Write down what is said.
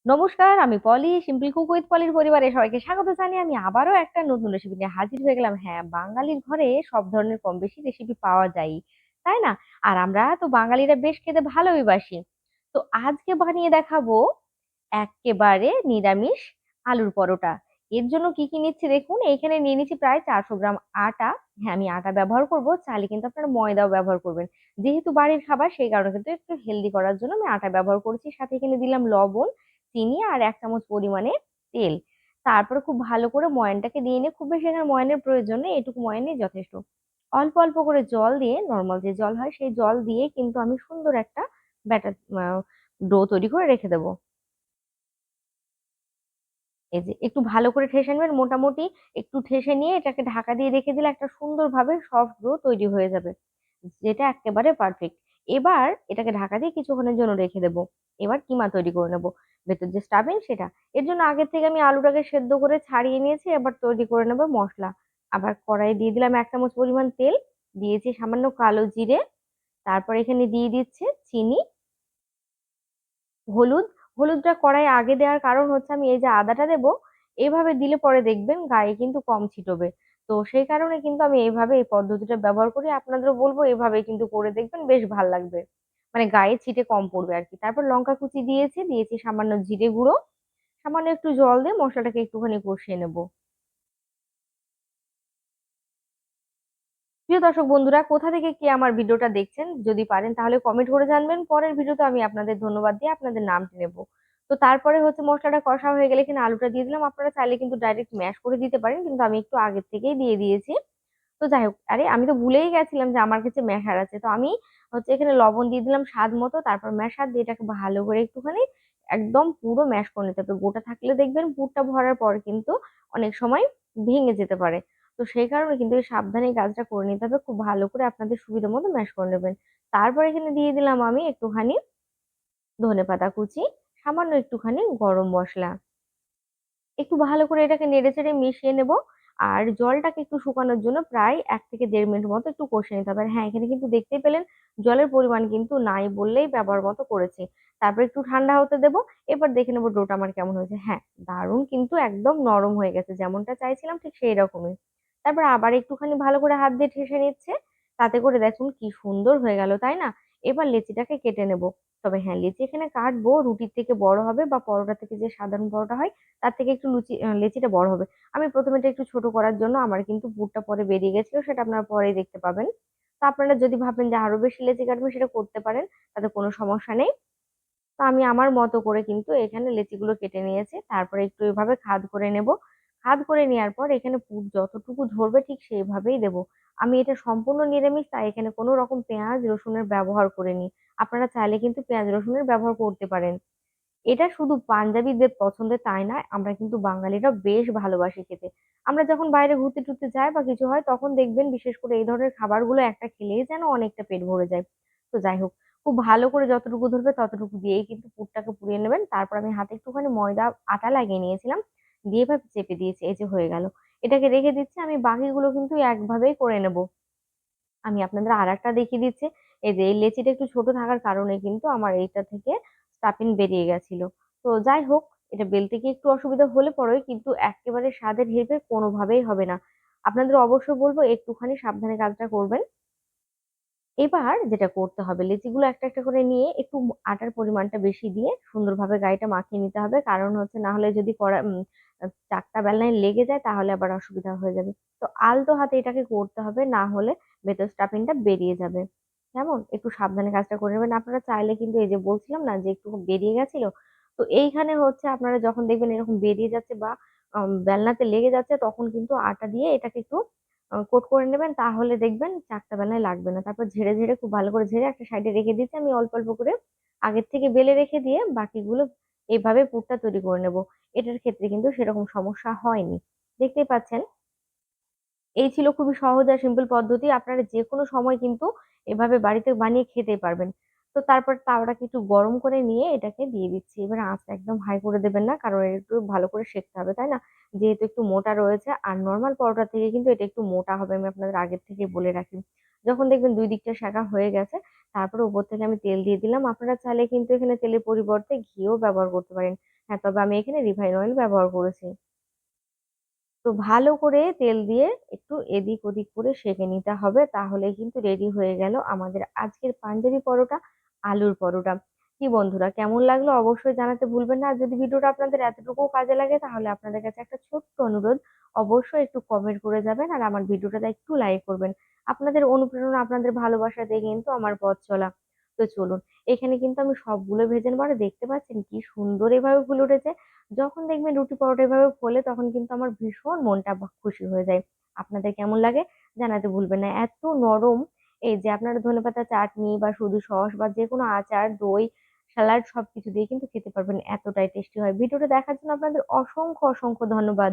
নমস্কার, আমি পলি। Simple cook with পলির পরিবারে সবাইকে স্বাগত জানিয়ে আমি আবারও একটা নতুন রেসিপি নিয়ে হাজির হয়ে গেলাম। হ্যাঁ, বাঙালির ঘরে সব ধরনের কম বেশি রেসিপি পাওয়া যায়, তাই না? আর আমরা তো বাঙালিরা বেশ খেতে ভালোই বাসি। তো আজকে বানিয়ে দেখাবো এক্কেবারে নিরামিষ আলুর পরোটা। এর জন্য কি কি নিচ্ছি দেখুন, এখানে নিয়ে নিচ্ছি প্রায় 400 গ্রাম আটা। হ্যাঁ, আমি আটা ব্যবহার করব, চাইলে কিন্তু আপনারা ময়দাও ব্যবহার করবেন। যেহেতু বাড়ির খাবার সেই কারণে কিন্তু একটু হেলদি করার জন্য আমি আটা ব্যবহার করছি। সাথে এখানে দিলাম লবণ, চিনি আর 1 চামচ পরিমাণে তেল। তারপরে খুব ভালো করে ময়ানটাকে দিয়ে নিয়ে, খুব বেশি এখানে ময়ানের প্রয়োজন নেই, এটুকু ময়ানই যথেষ্ট। অল্প অল্প করে জল দিয়ে, নর্মাল যে জল হয় সেই জল দিয়ে কিন্তু আমি সুন্দর একটা ব্যাটার ডো তৈরি করে রেখে দেবো। এই যে একটু ভালো করে ঠেসে নেবেন, মোটামুটি একটু ঠেসে নিয়ে এটাকে ঢাকা দিয়ে রেখে দিলে একটা সুন্দরভাবে সফট ডো তৈরি হয়ে যাবে, যেটা একেবারে পারফেক্ট। এবার এটাকে ঢাকা দিয়ে কিছুক্ষণের জন্য রেখে দেবো। এবার কিমা তৈরি করে নেবো, ভেতর যে স্টাফিং সেটা। এর জন্য আগের থেকে আমি আলুটাকে সেদ্ধ করে ছাড়িয়ে নিয়েছি, এবার তৈরি করে নেবো মশলা। আবার কড়াই দিয়ে দিলাম 1 চামচ পরিমাণ তেল, দিয়েছি সামান্য কালো জিরে, তারপর এখানে দিয়ে দিচ্ছে চিনি, হলুদ। হলুদটা কড়াই আগে দেওয়ার কারণ হচ্ছে আমি এই যে আদাটা দেবো, এইভাবে দিলে পরে দেখবেন গায়ে কিন্তু কম ছিটবে। তো সেই কারণে কিন্তু আমি এইভাবে এই পদ্ধতিটা ব্যবহার করি, আপনাদেরও বলবো এভাবে কিন্তু করে দেখবেন, বেশ ভাল লাগবে। মানে গায়ে ছিটে কম পড়বে আর কি। তারপর লঙ্কা কুচি দিয়েছি, দিয়েছি সামান্য জিরে গুঁড়ো, সামান্য একটু জল দিয়ে মশলাটাকে একটুখানি কষিয়ে নেবো। প্রিয় দর্শক বন্ধুরা, কোথা থেকে কে আমার ভিডিওটা দেখছেন যদি পারেন তাহলে কমেন্ট করে জানবেন। পরের ভিডিওতে আমি আপনাদের ধন্যবাদ দিয়ে আপনাদের নামটি নেব। তো তারপরে হচ্ছে মশলাটা কষা হয়ে গেলে এখানে আলুটা দিয়ে দিলাম। আপনারা চাইলে কিন্তু ডাইরেক্ট ম্যাশ করে দিতে পারেন, কিন্তু আমি একটু আগের থেকেই দিয়ে দিয়েছি। তো যাই হোক, আরে আমি তো ভুলেই গেছিলাম যে আমার কাছে ম্যাশার আছে। তো আমি হচ্ছে এখানে লবণ দিয়ে দিলাম স্বাদ মতো, তারপর ম্যাশার দিয়ে এটাকে ভালো করে একটুখানি একদম পুরো ম্যাশ করে নিতে হবে। গোটা থাকলে দেখবেন পুরটা ভরার পর কিন্তু অনেক সময় ভেঙে যেতে পারে। তো সেই কারণে কিন্তু এই সাবধানে এই কাজটা করে নিতে হবে, খুব ভালো করে আপনাদের সুবিধা মতো ম্যাশ করে নেবেন। তারপর এখানে দিয়ে দিলাম আমি একটুখানি ধনেপাতা কুচি, সামান্য একটুখানি গরম মশলা। একটু ভালো করে এটাকে নেড়েচেড়ে মিশিয়ে নেব। আর জলটাকে একটু শুকানোর জন্য প্রায় 1 থেকে 1.5 মিনিট মতো একটু কষিয়ে নিতে হবে। আর হ্যাঁ, এখানে কিন্তু দেখতেই পেলেন জলের পরিমাণ কিন্তু নাই বললেই ব্যবহার মতো করেছি। তারপর একটু ঠান্ডা হতে দেব। এবার দেখে নেবো ডোটা আমার কেমন হয়েছে। হ্যাঁ, দারুণ কিন্তু একদম নরম হয়ে গেছে, যেমনটা চাইছিলাম ঠিক সেই রকমই। তারপর আবার একটুখানি ভালো করে হাত দিয়ে ঠেসে নিচ্ছে, তাতে করে দেখুন কি সুন্দর হয়ে গেল, তাই না? এবার লেচিটাকে কেটে নেব। তবে হ্যাঁ, লেচি এখানে কাটবো রুটির থেকে বড় হবে, বা পরোটা থেকে যে সাধারণ পরোটা হয় তার থেকে একটু লেচিটা বড় হবে। আমি প্রথমে এটা একটু ছোট করার জন্য আমার কিন্তু পুরটা পরে বেরিয়ে গেছিল, সেটা আপনারা পরেই দেখতে পাবেন। তো আপনারা যদি ভাবেন যে আরো বেশি লেচি কাটবেন সেটা করতে পারেন, তাতে কোনো সমস্যা নেই। তো আমি আমার মতো করে কিন্তু এখানে লেচিগুলো কেটে নিয়েছি, তারপরে একটু এভাবে খাদ করে নেব। খাদ করে নেওয়ার পর এখানে পুর যতটুকু ধরবে ঠিক সেইভাবেই দেব। আমি এটা সম্পূর্ণ নিরামিষ, তাই এখানে কোনো রকম পেঁয়াজ রসুনের ব্যবহার করিনি। আপনারা চাইলে কিন্তু পেঁয়াজ রসুনের ব্যবহার করতে পারেন। এটা শুধু পাঞ্জাবিদের পছন্দের তাই না, আমরা কিন্তু বাঙালিরা বেশ ভালোবাসি খেতে। আমরা যখন বাইরে ঘুরতে টুরতে যাই বা কিছু হয় তখন দেখবেন বিশেষ করে এই ধরনের খাবারগুলো একটা খেলেই যেন অনেকটা পেট ভরে যায়। তো যাই হোক, খুব ভালো করে যতটুকু ধরবে ততটুকু দিয়েই কিন্তু পুরটাকে পুড়িয়ে নেবেন। তারপর আমি হাতে একটুখানি ময়দা আটা লাগিয়ে নিয়েছিলাম, দিয়ে এভাবে চেপে দিয়েছি, এই যে হয়ে গেল। এটাকে রেখে দিচ্ছি, আমি বাকিগুলো কিন্তু একভাবেই করে নেব। আমি আপনাদের আরেকটা দেখিয়ে দিচ্ছি। এই যে এই লেচিটা একটু ছোট থাকার কারণে কিন্তু আমার এইটা থেকে স্টাফিং বেরিয়ে গেছিল। তো যাই হোক, এটা বেলতে গিয়ে একটু অসুবিধা হলে পরে কিন্তু একেবারে স্বাদের হেরফের কোনোভাবেই হবে না। আপনাদের অবশ্যই বলবো একটুখানি সাবধানে কাজটা করবেন। এবার যেটা করতে হবে, লেচিগুলো একটা একটা করে নিয়ে একটু আটার পরিমাণটা বেশি দিয়ে সুন্দরভাবে গায়েটা মাখিয়ে নিতে হবে, কারণ হচ্ছে না হলে যদি চাকটা বেলনায় লেগে যায় তাহলে আবার অসুবিধা হয়ে যাবে। তো আলতো হাতে এটাকে করতে হবে, না হলে ভেতর স্টাফিংটা বেরিয়ে যাবে। কেমন, একটু সাবধানে কাজটা করে নেবেন। আপনারা চাইলে কিন্তু এই যে বলছিলাম না যে একটু বেরিয়ে গেছিল, তো এইখানে হচ্ছে আপনারা যখন দেখবেন এরকম বেরিয়ে যাচ্ছে বা বেলনাতে লেগে যাচ্ছে, তখন কিন্তু আটা দিয়ে এটাকে একটু কোট করে নেবেন, তাহলে দেখবেন চারটা বেলায় লাগবে না। তারপর ঝেড়ে ঝেড়ে খুব ভালো করে ঝেড়ে একটা সাইডে রেখে দিচ্ছি। আমি অল্প অল্প করে আগের থেকে বেলে রেখে দিয়ে বাকিগুলো এইভাবে পুরটা তৈরি করে নেব। এটার ক্ষেত্রে কিন্তু সেরকম সমস্যা হয়নি, দেখতেই পাচ্ছেন। এই ছিল খুবই সহজ আর সিম্পল পদ্ধতি, আপনারা যে কোনো সময় কিন্তু এভাবে বাড়িতে বানিয়ে খেতে পারবেন। তো তারপর তাওয়াটাকে একটু গরম করে নিয়ে এটাকে দিয়ে দিচ্ছি। এবার আঁচটা একদম হাই করে দেবেন না, কারণ এটা একটু ভালো করে সেকতে হবে, তাই না? যেহেতু একটু মোটা রয়েছে, আর নর্মাল পরোটা থেকে কিন্তু এটা একটু মোটা হবে, আমি আপনাদের আগের থেকে বলে রাখি। যখন দেখবেন দুই দিকটা সেকা হয়ে গেছে, তারপরে উপর থেকে আমি তেল দিয়ে দিলাম। আপনারা চাইলে কিন্তু এখানে তেলের পরিবর্তে ঘিও ব্যবহার করতে পারেন। হ্যাঁ, তবে আমি এখানে রিফাইন অয়েল ব্যবহার করেছি। তো ভালো করে তেল দিয়ে একটু এদিক ওদিক করে সেঁকে নিতে হবে, তাহলে কিন্তু রেডি হয়ে গেল আমাদের আজকের পাঞ্জাবি পরোটা, আলুর পরোটা। কি বন্ধুরা, কেমন লাগলো অবশ্যই জানাতে ভুলবেন না। আর যদি ভিডিওটা আপনাদের এতটুকু কাজে লাগে তাহলে আপনাদের কাছে একটা ছোট্ট অনুরোধ, অবশ্যই একটু কমেন্ট করে যাবেন আর আমার ভিডিওটাতে একটু লাইক করবেন। আপনাদের অনুপ্রেরণা, আপনাদের ভালোবাসা দিয়ে কিন্তু আমার পথ চলা। তো চলুন, এখানে কিন্তু আমি সবগুলো ভেজে নেবো। আর দেখতে পাচ্ছেন কি সুন্দর এভাবে ফুলে উঠেছে। যখন দেখবেন রুটি পরোটা এভাবে ফোলে তখন কিন্তু আমার ভীষণ মনটা খুশি হয়ে যায়। আপনাদের কেমন লাগে জানাতে ভুলবেন না। এত নরম, এই যে আপনারা ধনেপাতা চাটনি বা শুধু সস বা যে কোনো আচার, দই, স্যালাড সবকিছু দিয়ে কিন্তু খেতে পারবেন, এতটাই টেস্টি হয়। ভিডিওটা দেখার জন্য আপনাদের অসংখ্য অসংখ্য ধন্যবাদ।